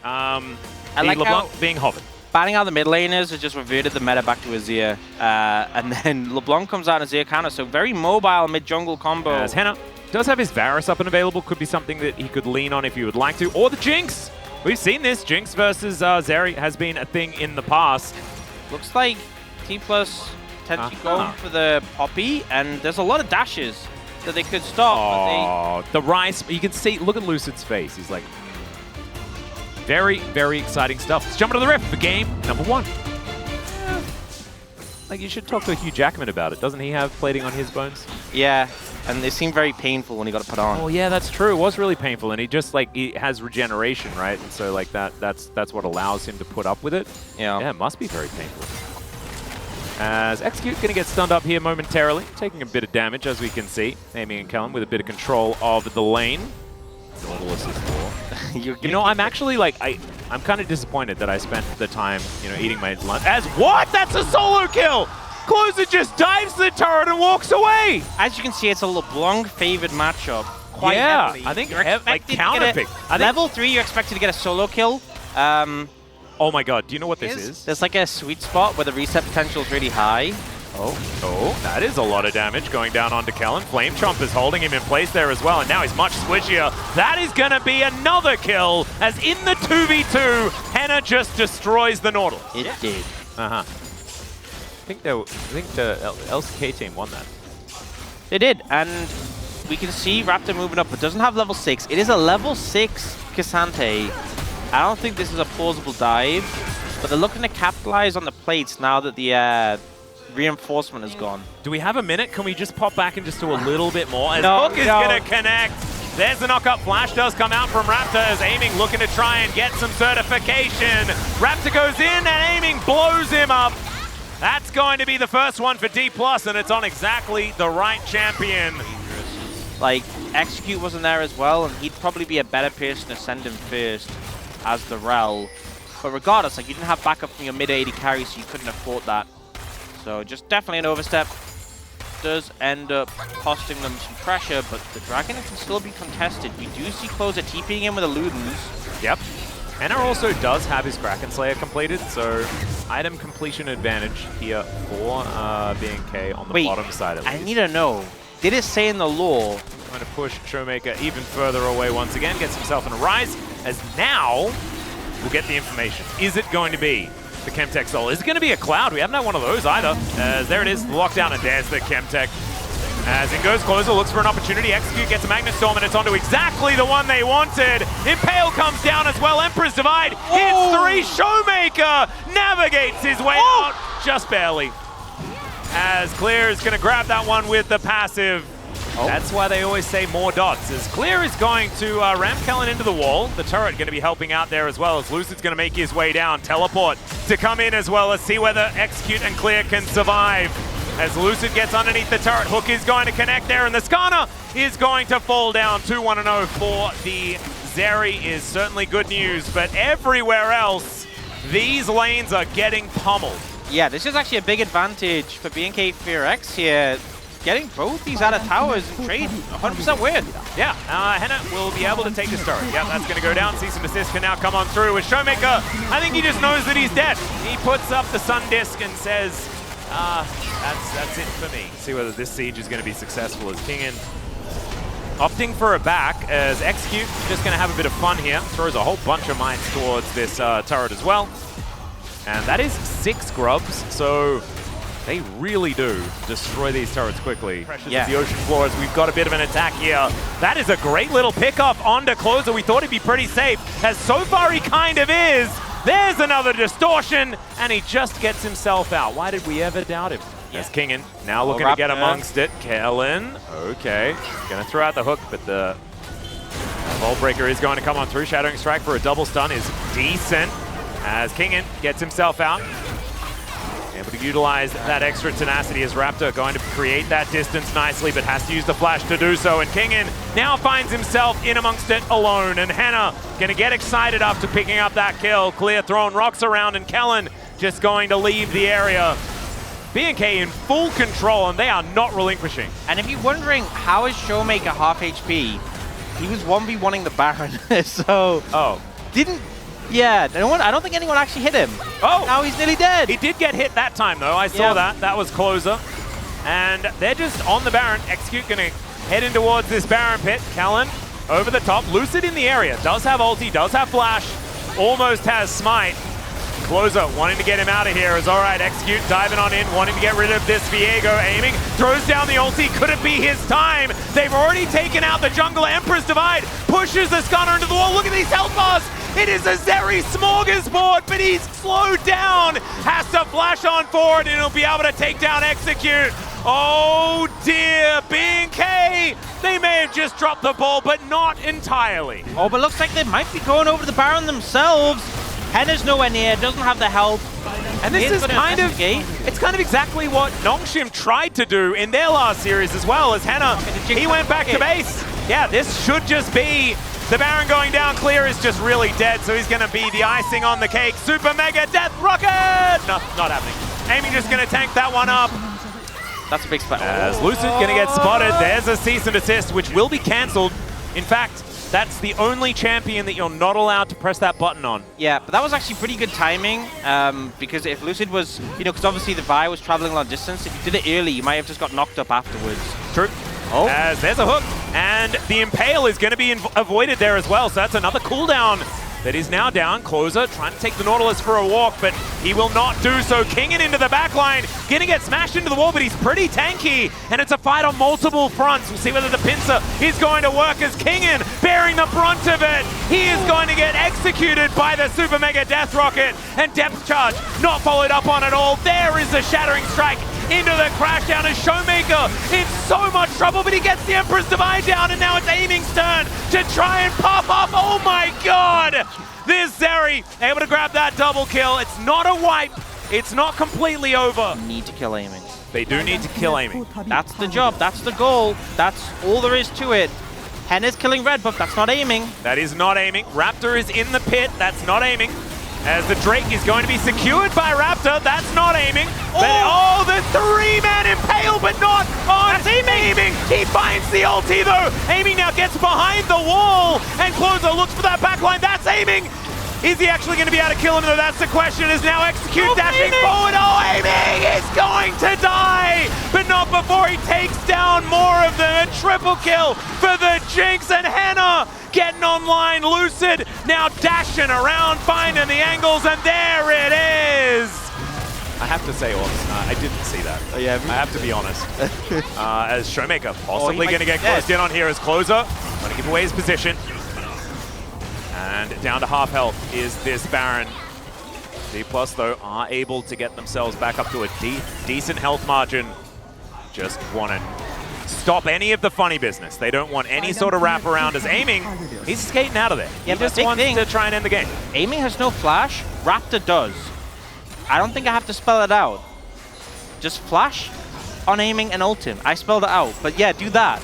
I like LeBlanc being hovered. Banning out the mid laners has just reverted the meta back to Azir. And then LeBlanc comes out and Azir counter, so very mobile mid-jungle combo. As Henna does have his Varus up and available, could be something that he could lean on if he would like to. Or the Jinx! We've seen this. Jinx versus Zeri has been a thing in the past. Looks like T+ potentially going for the Poppy, and there's a lot of dashes that they could stop. Oh, the Rice, you can see, look at Lucid's face. He's like, very, very exciting stuff. Let's jump into the riff for game number 1. Yeah. Like, you should talk to Hugh Jackman about it. Doesn't he have plating on his bones? Yeah, and it seemed very painful when he got it put on. Oh yeah, that's true. It was really painful, and he just like he has regeneration, right? And so like that's what allows him to put up with it. Yeah, it must be very painful. As Execute gonna get stunned up here momentarily, taking a bit of damage as we can see. Amy and Kellen with a bit of control of the lane. Nautilus is for. You know, I'm actually like I'm kind of disappointed that I spent the time, you know, eating my lunch. As what? That's a solo kill! Closer just dives the turret and walks away! As you can see, it's a LeBlanc-favored matchup. Quite heavily. I think you're like counterpick. Level 3, you're expected to get a solo kill. Oh my god, do you know what this is? There's like a sweet spot where the reset potential is really high. Oh, that is a lot of damage going down onto Kellen. Flame Chomp is holding him in place there as well, and now he's much squishier. That is going to be another kill, as in the 2v2, Henna just destroys the Nautilus. It did. I think the LCK team won that. They did, and we can see Raptor moving up, but doesn't have level 6. It is a level 6 Cassante. I don't think this is a plausible dive, but they're looking to capitalize on the plates now that the reinforcement is gone. Do we have a minute? Can we just pop back and just do a little bit more? As No, Hook is going to connect. There's the knock-up. Flash does come out from Raptor as Aiming looking to try and get some certification. Raptor goes in and Aiming blows him up. That's going to be the first one for D+, and it's on exactly the right champion. Like, Execute wasn't there as well, and he'd probably be a better person to send him first as the Rel. But regardless, like, you didn't have backup from your mid-AD carry, so you couldn't afford that. So just definitely an overstep. Does end up costing them some pressure, but the Dragon can still be contested. We do see Closer TPing in with a Ludens. Yep. Henna also does have his Kraken Slayer completed, so item completion advantage here for BNK on the bottom side at least. I need to know, did it say in the lore? Trying to push Showmaker even further away once again, gets himself in a rise, as now we'll get the information. Is it going to be the Chemtech Soul? Is it going to be a Cloud? We haven't had one of those either. As there it is, the lockdown, and there's the Chemtech. As it goes Closer, looks for an opportunity. Execute gets a Magnet Storm, and it's onto exactly the one they wanted. Impale comes down as well. Emperor's Divide hits 3. Showmaker navigates his way out just barely. As Clear is going to grab that one with the passive. That's why they always say more dots. As Clear is going to ram Kellen into the wall. The turret going to be helping out there as well, as Lucid's going to make his way down. Teleport to come in as well, as see whether Execute and Clear can survive. As Lucid gets underneath the turret, Hook is going to connect there, and the Skarner is going to fall down. 2-1-0 for the Zeri is certainly good news, but everywhere else, these lanes are getting pummeled. Yeah, this is actually a big advantage for BNK FearX here. Getting both these out of towers and trade 100% win. Yeah, Henna will be able to take this turret. Yeah, that's going to go down. Cease and desist can now come on through with Showmaker. I think he just knows that he's dead. He puts up the Sun Disc and says, that's it for me. See whether this siege is going to be successful, as Kingin opting for a back, as Execute just going to have a bit of fun here. Throws a whole bunch of mines towards this turret as well. And that is 6 grubs, so they really do destroy these turrets quickly. Yeah. The ocean floor, as we've got a bit of an attack here. That is a great little pickup onto Closer. We thought he'd be pretty safe, as so far he kind of is. There's another distortion, and he just gets himself out. Why did we ever doubt him? There's Kingin, now looking to get amongst it. Kellen, okay. Gonna throw out the hook, but the Vault Breaker is going to come on through. Shattering Strike for a double stun is decent, as Kingin gets himself out. Able to utilize that extra tenacity, as Raptor going to create that distance nicely, but has to use the flash to do so. And Kingin now finds himself in amongst it alone. And Henna gonna get excited after picking up that kill. Clear throwing rocks around, and Kellen just going to leave the area. BNK in full control, and they are not relinquishing. And if you're wondering how is Showmaker half HP, he was 1v1ing the Baron, so didn't Yeah, I don't think anyone actually hit him. Oh! Now he's nearly dead. He did get hit that time, though. I saw that. That was closer. And they're just on the Baron. Execute going to head in towards this Baron pit. Callan over the top. Lucid in the area. Does have ulti, does have flash. Almost has smite. Closer wanting to get him out of here is all right. Execute diving on in, wanting to get rid of this Viego. Aiming, throws down the ulti. Could it be his time? They've already taken out the jungle. Emperor's Divide pushes the Stunner into the wall. Look at these health bars. It is a Zeri smorgasbord, but he's slowed down. Has to flash on forward and he'll be able to take down Execute. Oh dear, BNK, they may have just dropped the ball, but not entirely. Oh, but looks like they might be going over the Baron themselves. Henna's nowhere near, doesn't have the help. And this is kind of, it's kind of exactly what Nongshim tried to do in their last series as well, as Henna, he went back to base. Yeah, this should just be, the Baron going down clear is just really dead, so he's gonna be the icing on the cake. Super Mega Death Rocket! No, not happening. Aiming just gonna tank that one up. That's a big spot. As Lucid gonna get spotted, there's a cease and desist, which will be cancelled. In fact, that's the only champion that you're not allowed to press that button on. Yeah, but that was actually pretty good timing, because if Lucid was, because obviously the Vi was traveling a long distance, if you did it early, you might have just got knocked up afterwards. True. Oh. As there's a hook, and the Impale is going to be avoided there as well, so that's another cooldown that is now down. Closer trying to take the Nautilus for a walk, but he will not do so. Kingen into the backline, gonna get smashed into the wall, but he's pretty tanky, and it's a fight on multiple fronts. We'll see whether the pincer is going to work as Kingen bearing the brunt of it. He is going to get executed by the Super Mega Death Rocket, and Depth Charge not followed up on at all. There is the Shattering Strike into the crash down as Showmaker in so much trouble, but he gets the Emperor's Divide down, and now it's Aiming's turn to try and pop up. Oh my god! This Zeri able to grab that double kill. It's not a wipe. It's not completely over. Need to kill Aiming. They do need to kill Aiming. That's the job. That's the goal. That's all there is to it. Henna's killing Red Buff. That's not Aiming. That is not Aiming. Raptor is in the pit. That's not Aiming. As the Drake is going to be secured by Raptor, that's not Aiming. Oh, the three-man Impale, but not on Aiming. He finds the ulti though. Aiming now gets behind the wall, and Closer looks for that backline. That's Aiming. Is he actually going to be able to kill him though? That's the question. Is now Execute dashing forward. Oh, Aiming is going to die, but not before he takes down more of them. A triple kill for the Jinx, and Henna getting online. Lucid now dashing around, finding the angles, and there it is. I have to say, I didn't see that. Oh, yeah, I have to be honest. As Showmaker possibly going to get closed in on here as Closer. Going to give away his position. And down to half health is this Baron. D+ though are able to get themselves back up to a decent health margin. Just want to stop any of the funny business. They don't want any sort of wraparound as Aiming. He's skating out of there. Yeah, he just wants to try and end the game. Aiming has no flash. Raptor does. I don't think I have to spell it out. Just flash on Aiming and ult him. I spelled it out, but yeah, do that.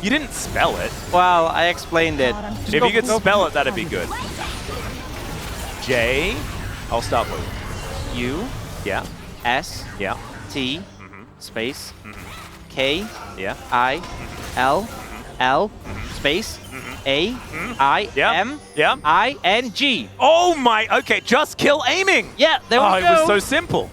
You didn't spell it. Well, I explained it. If you could spell it, that'd be good. J, I'll start with U, yeah, S, yeah, T, space, K, yeah, I, L, L, space, A, I, M, I, N, G. Oh my, okay, just kill Aiming. Yeah, there we go. It was so simple.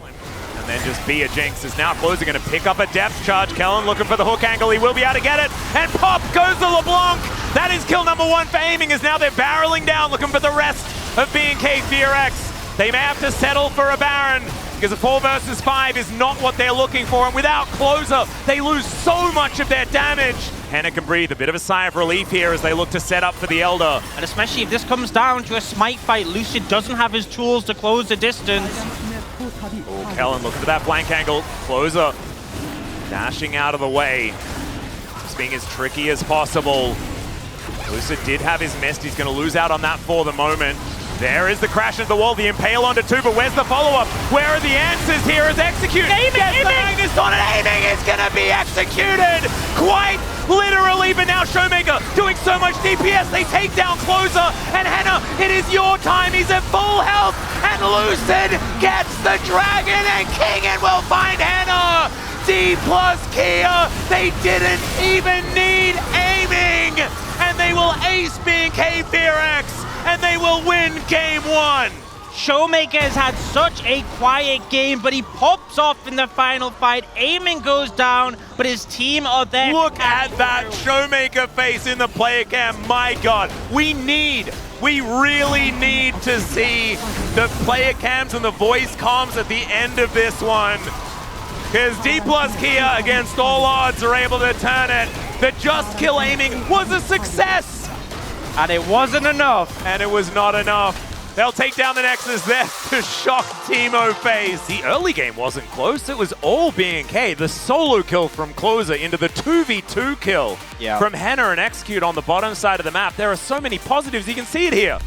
And then just be a Jinx is now Closer going to pick up a Depth Charge. Kellen looking for the hook angle. He will be able to get it. And pop goes the LeBlanc. That is kill number one for Aiming, as now they're barreling down looking for the rest of BNK FearX. They may have to settle for a Baron, because a 4 versus 5 is not what they're looking for. And without Closer, they lose so much of their damage. Henna can breathe a bit of a sigh of relief here as they look to set up for the Elder. And especially if this comes down to a smite fight, Lucid doesn't have his tools to close the distance. Oh, Kellen looking for that flank angle. Closer dashing out of the way. Just being as tricky as possible. Lucid did have his mist. He's going to lose out on that for the moment. There is the crash into the wall, the Impale onto 2, but where's the follow-up? Where are the answers here as Execute gets the Magnus on it. Aiming is going to be executed quite literally, but now Showmaker doing so much DPS, they take down Closer, and Henna, it is your time. He's at full health, and Lucid gets the dragon, and Kingen will find Henna. D+ Kia, they didn't even need Aiming, and they will ace BNK FearX and they will win game 1. Showmaker has had such a quiet game, but he pops off in the final fight. Aiming goes down, but his team are there. Look at that Showmaker face in the player cam. My God, we really need to see the player cams and the voice comms at the end of this one. Because D plus Kia, against all odds, are able to turn it. The just kill aiming was a success. And it wasn't enough. And it was not enough. They'll take down the Nexus there to shock Teemo FaZe. The early game wasn't close. It was all BNK. The solo kill from Closer into the 2v2 kill from Henna and Execute on the bottom side of the map. There are so many positives. You can see it here.